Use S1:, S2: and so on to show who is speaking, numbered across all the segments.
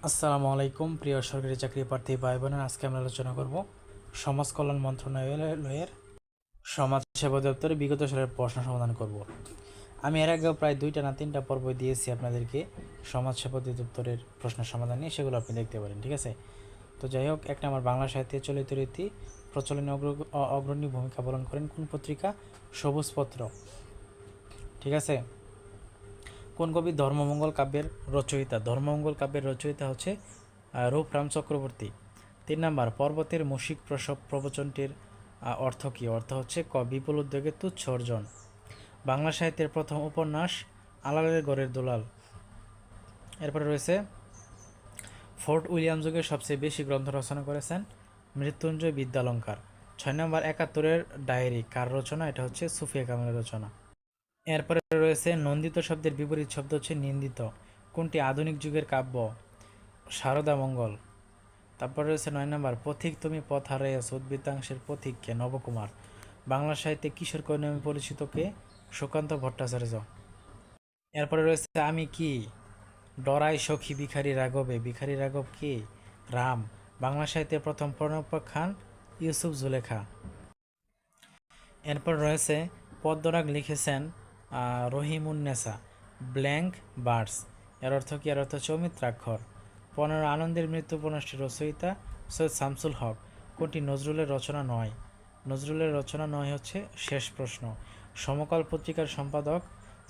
S1: আসসালামু আলাইকুম প্রিয় সরকারি চাকরি প্রার্থী ভাই বোনেরা, আজকে আমরা আলোচনা করব সমাজ কল্যাণ মন্ত্রণালয়ের সমাজ সেবা দপ্তরে বিগত সালের প্রশ্ন সমাধান করব। আমি এর আগেও প্রায় 2টা না 3টা পর্ব দিয়েছি আপনাদেরকে সমাজ সেবা দপ্তরের প্রশ্ন সমাধান নিয়ে, সেগুলো আপনি দেখতে পারেন। ঠিক আছে, তো যাই হোক, একটা আমার বাংলা সাহিত্যে চলিত রীতি প্রচলনে অগ্রণী ভূমিকা পালন করেন কোন পত্রিকা? সবুজ পত্র। ঠিক আছে, কোন কবি ধর্মমঙ্গল কাব্যের রচয়িতা? ধর্মমঙ্গল কাব্যের রচয়িতা হচ্ছে রূপরাম চক্রবর্তী। 3 নাম্বার, পর্বতের মুশিক প্রসব প্রবচনটির অর্থ কী? অর্থ হচ্ছে ক, বিপুল উদ্যোগে তুচ্ছ অর্জন। বাংলা সাহিত্যের প্রথম উপন্যাস আলালের গড়ের দুলাল। এরপরে রয়েছে ফোর্ট উইলিয়াম যুগে সবচেয়ে বেশি গ্রন্থ রচনা করেছেন মৃত্যুঞ্জয় বিদ্যালঙ্কার। 6 নাম্বার, 71-এর ডায়েরি কার রচনা? এটা হচ্ছে সুফিয়া কামালের রচনা। এরপরে রয়েছে নন্দিত শব্দের বিপরীত শব্দ হচ্ছে নিন্দিত। কোনটি আধুনিক যুগের কাব্য? শারদা মঙ্গল। তারপরে রয়েছে 9 নাম্বার, পথিক তুমি পথ হারাইয়াছ, উদ্বৃত্তাংশের পথিককে? নবকুমার। বাংলা সাহিত্যে কিশোর কবি নামে পরিচিত কে? সুকান্ত ভট্টাচার্য। এরপরে রয়েছে আমি কি ডরাই সখী ভিখারি রাঘবে? ভিখারি রাঘব কি? রাম। বাংলা সাহিত্যের প্রথম প্রণয়োপাখ্যান ইউসুফ জুলেখা। এরপর রয়েছে পদ্মরাগ লিখেছেন রহিমুন্নেসা ব্ল্যাঙ্ক বার্ডস। এর অর্থ কি? এর অর্থ হচ্ছে অমিত্রাক্ষর। 15 আনন্দের মৃত্যু উপন্যাসটির রচয়িতা সৈয়দ শামসুল হক। কোনটি নজরুলের রচনা নয়? নজরুলের রচনা নয় হচ্ছে শেষ প্রশ্ন। সমকাল পত্রিকার সম্পাদক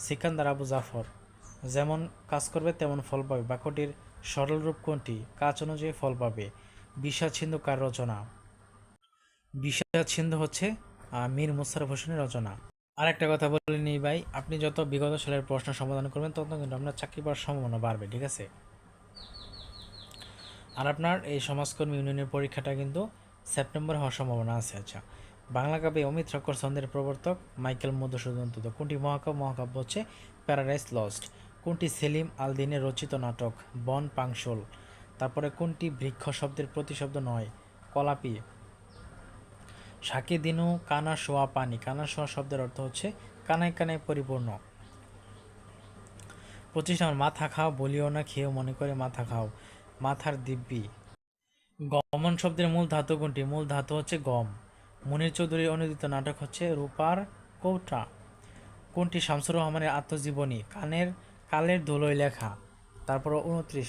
S1: সিকান্দার আবু জাফর। যেমন কাজ করবে তেমন ফল পাবে বাক্যটির সরল রূপ কোনটি? কাজ অনুযায়ী ফল পাবে। বিষাদ সিন্ধু কার রচনা? বিষাদ সিন্ধু হচ্ছে মীর মোশাররফ হোসেনের রচনা। আর একটা কথা বলে নিই ভাই, আপনি যত বিগত সালের প্রশ্ন সমাধান করবেন তত কিন্তু আপনার চাকরি পাওয়ার সম্ভাবনা বাড়বে। ঠিক আছে, আর আপনার এই সমাজকর্মী ইউনিয়নের পরীক্ষাটা কিন্তু সেপ্টেম্বরে হওয়ার সম্ভাবনা আছে। আচ্ছা, বাংলা কাব্যে অমিত্রাক্ষর ছন্দের প্রবর্তক মাইকেল মধুসূদন দত্ত। কোনটি মহাকাব্য হচ্ছে প্যারাডাইস লস্ট। কোনটি সেলিম আল দিনের রচিত নাটক? বন পাংশুল। তারপরে কোনটি বৃক্ষ শব্দের প্রতিশব্দ নয়? কলাপি। শাকে দিনু কানা শোয়া পানি। কানা শোয়া শব্দের অর্থ হচ্ছে কানায় কানায় পরিপূর্ণ। 25 নম্বর, মাথা খাও বলিও না খেয়েও মনে করে মাথা খাও। মাথার দিব্যি। গমন শব্দের মূল ধাতু কোনটি? মূল ধাতু হচ্ছে গম। মুনীর চৌধুরীর অনুদিত নাটক হচ্ছে রূপার কৌটা। কোনটি শামসুর রহমানের আত্মজীবনী? কালের ধুলোয় লেখা। তারপর 29,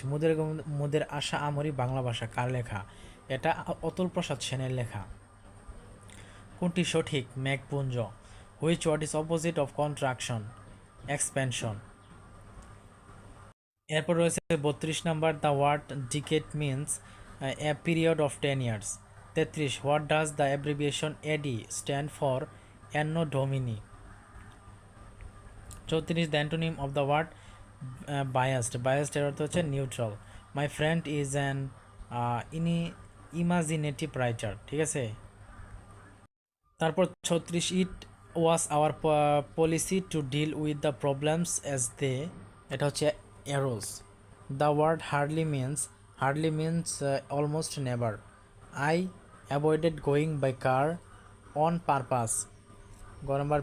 S1: মুদের আশা আমরি বাংলা ভাষা কার লেখা? এটা অতুল প্রসাদ সেনের লেখা। কোনটি সঠিক? মেঘপুঞ্জ। Which word is opposite of contraction? Expansion. এরপর রয়েছে 32 number, the word decade means a period of 10 years. 33, what does the abbreviation AD stand for? Anno domini. 34, the antonym of the word biased. Biased এর অর্থ হচ্ছে neutral. My friend is an imaginative writer. ঠিক আছে, তারপর 36, it was our policy to deal with the problems as they. এটা হচ্ছে Arrows. The word hardly means almost never. I avoided going by car on purpose. Number,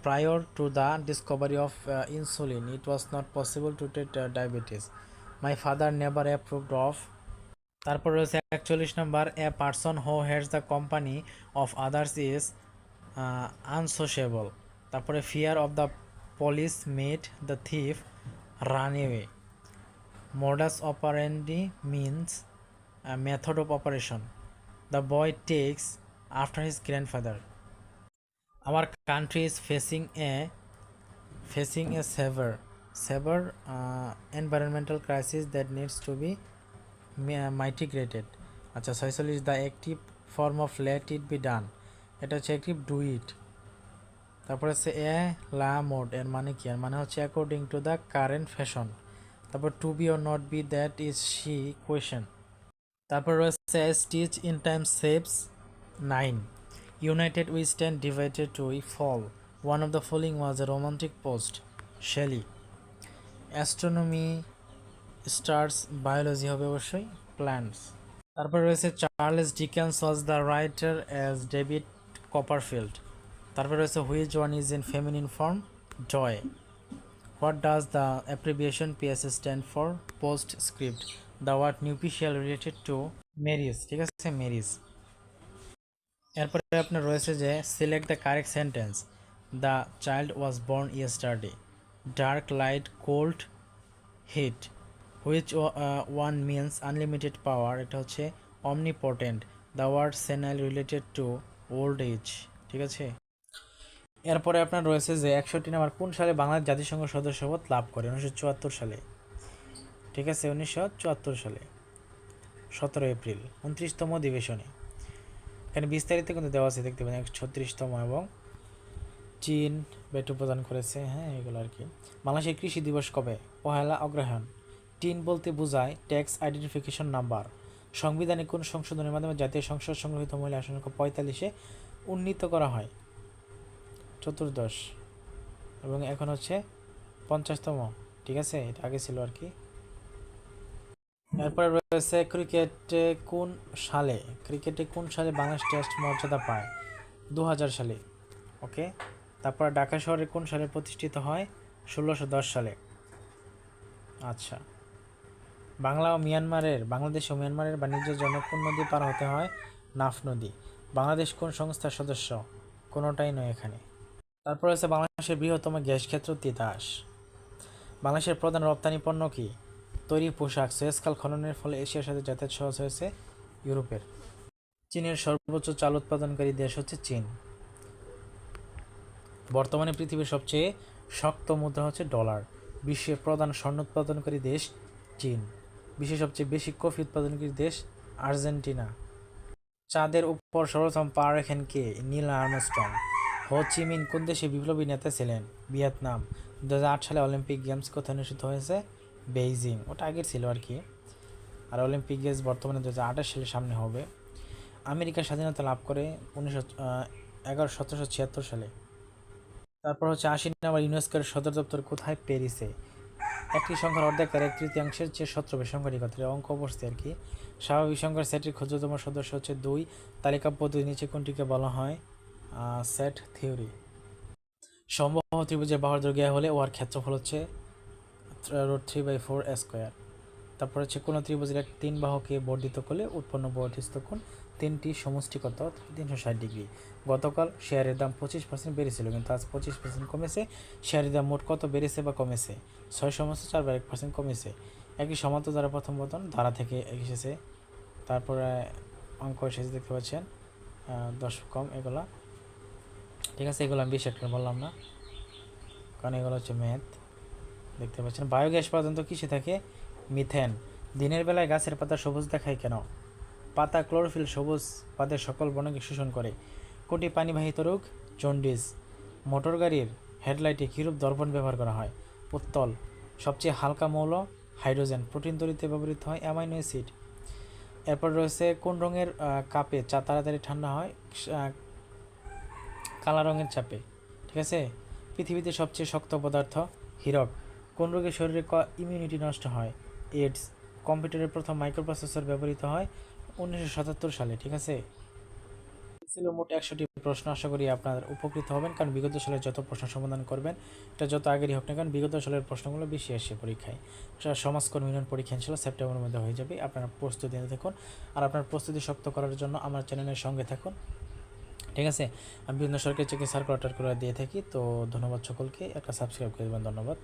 S1: prior to the discovery of insulin it was not possible to treat diabetes. My father never approved of. তারপর রয়েছে 41 নাম্বার, a person who heads the company of others is unsociable. তারপরে fear of the police made the thief run away. Modus operandi means method of operation. The boy takes after his grandfather. Our country is facing a severe environmental crisis that needs to be mitigated. আচ্ছা, 46, the active form of let it be done. এটা হচ্ছে active do it. তারপরে হচ্ছে এ লা mode, এর মানে কি? এর মানে হচ্ছে according to the current fashion. তারপর to be or not be, that is the question. তারপর রয়েছে stitch in time saves 9, United we stand, divided we fall. One of the following was a romantic post. Shelley. Astronomy, stars, biology হবে অবশ্যই plants. তারপর রয়েছে Charles Dickens was the writer as David Copperfield. তারপর রয়েছে which one is in feminine form? joy. What does the abbreviation PSS stand for? Postscript. The word nuptial related to marriage, ঠিক আছে, marriage. এরপরে আপনার রয়েছে যে select the correct sentence. The child was born yesterday, dark light cold heat, which one means unlimited power, এটা হচ্ছে omnipotent. The word senile related to old age, ঠিক আছে। এরপরে আপনার রয়েছে যে 61 নম্বর, কোন সালে বাংলাদেশ জাতিসংঘ সদস্যপদ লাভ করে? 1974 সালে, ঠিক আছে, 1974 সালে 17 এপ্রিল 29তম অধিবেশনে। এখানে বিস্তারিত কিন্তু দেওয়া আছে, দেখতে পাবেন 36তম, এবং চীন ভেটো প্রদান করেছে, হ্যাঁ, এগুলো আর কি। বাংলাদেশের কৃষি দিবস কবে? 1 অগ্রহায়ণ। টিন বলতে বোঝায় ট্যাক্স আইডেন্টিফিকেশন নাম্বার। সংবিধানে কোন সংশোধনের মাধ্যমে জাতীয় সংসদ সংগঠিত মহিলা আসন সংখ্যা 45-এ উন্নীত করা হয়? 14 এবং এখন হচ্ছে 50তম, ঠিক আছে, এটা আগে ছিল আর কি। এরপরে রয়েছে ক্রিকেটে কোন সালে বাংলাদেশ টেস্ট মর্যাদা পায়? 2000 সালে, ওকে। তারপর ঢাকা শহরে কোন সালে প্রতিষ্ঠিত হয়? 1610 সালে। আচ্ছা, বাংলাদেশ ও মিয়ানমারের বাণিজ্যের জন্য কোন নদী পার হতে হয়? নাফ নদী। বাংলাদেশ কোন সংস্থার সদস্য? কোনোটাই নয় এখানে। তারপর হচ্ছে বাংলাদেশের বৃহত্তম গ্যাস ক্ষেত্র তিতাস। বাংলাদেশের প্রধান রপ্তানি পণ্য কি? তৈরি পোশাক। সুয়েজ খাল খননের ফলে এশিয়ার সাথে যাতায়াত সহজ হয়েছে ইউরোপের। চীনের সর্বোচ্চ চাল উৎপাদনকারী দেশ হচ্ছে চীন। বর্তমানে পৃথিবীর সবচেয়ে শক্ত মুদ্রা হচ্ছে ডলার। বিশ্বের প্রধান স্বর্ণ উৎপাদনকারী দেশ চীন। বিশ্বের সবচেয়ে বেশি কফি উৎপাদনকারী দেশ আর্জেন্টিনা। চাঁদের উপর সর্বপ্রথম পা রাখেন কে? Neil Armstrong. হো চি মিন কোন দেশে বিপ্লবী নেতা ছিলেন? ভিয়েতনাম। 2008 সালে অলিম্পিক গেমস কোথায় অনুষ্ঠিত হয়েছে? বেইজিং, ওটা আগের ছিল আর কি। আর অলিম্পিক গেমস বর্তমানে 2028 সালে সামনে হবে। আমেরিকার স্বাধীনতা লাভ করে 1776 সালে। তারপর হচ্ছে 80 নম্বর, ইউনেস্কোর সদর দপ্তর কোথায়? প্যারিসে। একটি সংখ্যার অর্ধেকের 1/3 যে সূত্র সংখ্যাটির অঙ্ক অবস্থা আর কি। স্বাভাবিক সংখ্যার সেটের ক্ষুদ্রতম সদস্য হচ্ছে 2। তালিকা পদ্ধতি নিচে কোনটিকে বলা হয়? Set theory. সমবাহু ত্রিভুজের বাহুর দৈর্ঘ্য হলে ওর ক্ষেত্রফল হচ্ছে √3/4 স্কোয়ার। তারপর হচ্ছে কোনো ত্রিভুজের 3 বাহুকে বর্ধিত করলে উৎপন্ন বর্ধিত কোণ 3টি সমষ্টিগত 360 ডিগ্রি। গতকাল শেয়ারের দাম 25% বেড়েছিল, কিন্তু আজ 25% কমেছে। শেয়ারের দাম মোট কত বেড়েছে বা কমেছে? 6.4% কমেছে। একটি সমান্তর দ্বারা প্রথম বর্তন ধারা থেকে এসেছে। তারপরে অঙ্ক এসেছে, দেখতে পাচ্ছেন 10 কম, এগুলা ঠিক আছে। এগুলো আমি বেশি একটা বললাম না, কারণ এগুলো হচ্ছে ম্যাথ। দেখতে পাচ্ছেন বায়োগ্যাস পর্যন্ত কিসে থাকে? মিথেন। দিনের বেলায় গাছের পাতা সবুজ দেখায় কেন? পাতা ক্লোরোফিল সবুজ পাতার সকল বর্ণকে শোষণ করে। কোনটি পানিবাহিত রোগ? জন্ডিস। মোটর গাড়ির হেডলাইটে কিরূপ দর্পণ ব্যবহার করা হয়? উত্তল। সবচেয়ে হালকা মৌল? হাইড্রোজেন। প্রোটিন তৈরিতে ব্যবহৃত হয় অ্যামাইনো অ্যাসিড। এরপর রয়েছে কোন রঙের কাপে চা তাড়াতাড়ি ঠান্ডা হয়? কালা রঙের চাপে, ঠিক আছে। পৃথিবীতে সবচেয়ে শক্ত পদার্থ? হীরক। কোন রোগে শরীরে ইমিউনিটি নষ্ট হয়? এইডস। কম্পিউটারের প্রথম মাইক্রোপ্রসেসর ব্যবহৃত হয় 1977 সালে, ঠিক আছে। ছিল মোট 100টি প্রশ্ন। আশা করি আপনারা উপকৃত হবেন, কারণ বিগত সালের যত প্রশ্ন সমাধান করবেন, এটা যত আগেরই হোক না, কারণ বিগত সালের প্রশ্নগুলো বেশি আসে পরীক্ষায়। সমাজকর্মী ইউনিয়ন পরীক্ষা ইনশাল্লাহ সেপ্টেম্বরের মধ্যে হয়ে যাবে। আপনারা প্রস্তুতি নিতে থাকুন, আর আপনার প্রস্তুতি শক্ত করার জন্য আমার চ্যানেলের সঙ্গে থাকুন, ঠিক আছে। আমি বিভিন্ন সরকারি চাকরি সার্কুলার করে দিয়ে থাকি। তো ধন্যবাদ সকলকে, একটা সাবস্ক্রাইব করে দেবেন, ধন্যবাদ।